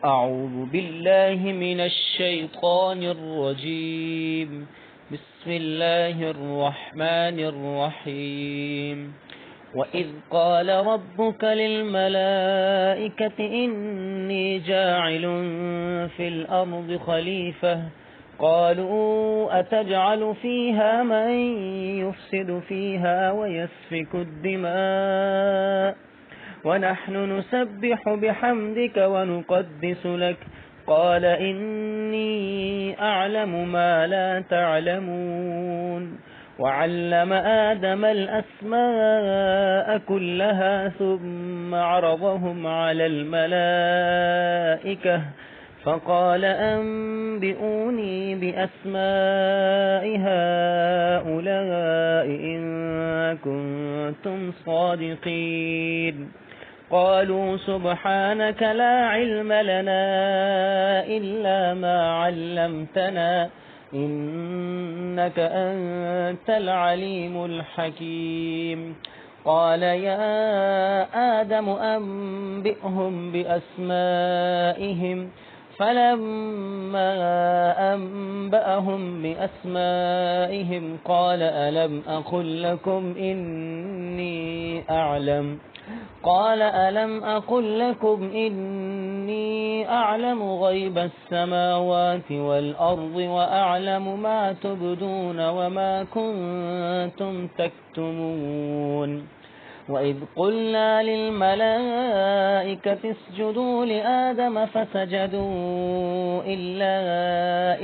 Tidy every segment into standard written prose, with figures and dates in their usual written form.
أعوذ بالله من الشيطان الرجيم. بسم الله الرحمن الرحيم. وإذ قال ربك للملائكة إني جاعل في الأرض خليفة قالوا أتجعل فيها من يفسد فيها ويسفك الدماء ونحن نسبح بحمدك ونقدس لك قال إني أعلم ما لا تعلمون. وعلم آدم الأسماء كلها ثم عرضهم على الملائكة فقال أنبئوني بأسماء هؤلاء إن كنتم صادقين. قالوا سبحانك لا علم لنا إلا ما علمتنا إنك أنت العليم الحكيم. قال يا آدم أنبئهم بأسمائهم فلما أنبأهم بأسمائهم قال ألم أقل لكم إني أعلم غيب السماوات والأرض وأعلم ما تبدون وما كنتم تكتمون. وإذ قلنا للملائكة اسجدوا لآدم فسجدوا إلا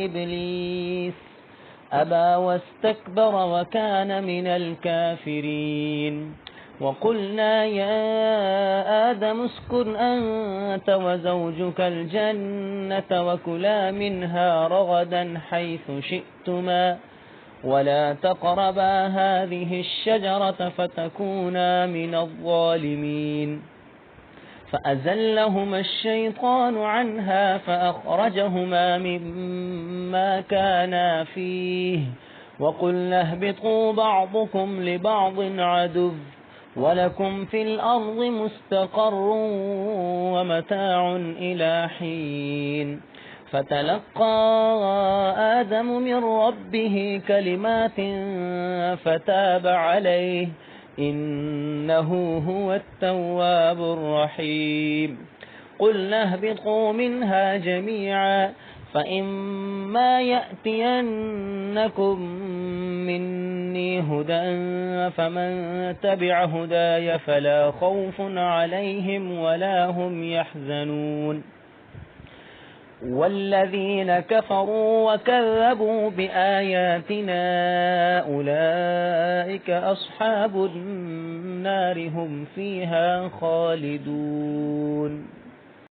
إبليس أبى واستكبر وكان من الكافرين. وقلنا يا آدم اسكن أنت وزوجك الجنة وكلا منها رغدا حيث شئتما ولا تقربا هذه الشجرة فتكونا من الظالمين. فأزلهما الشيطان عنها فأخرجهما مما كانا فيه وقلنا اهبطوا بعضكم لبعض عدو ولكم في الأرض مستقر ومتاع إلى حين. فتلقى آدم من ربه كلمات فتاب عليه إنه هو التواب الرحيم. قلنا اهبطوا منها جميعا فإما يأتينكم مني هدى فمن تبع هداي فلا خوف عليهم ولا هم يحزنون. والذين كفروا وكذبوا بآياتنا أولئك أصحاب النار هم فيها خالدون.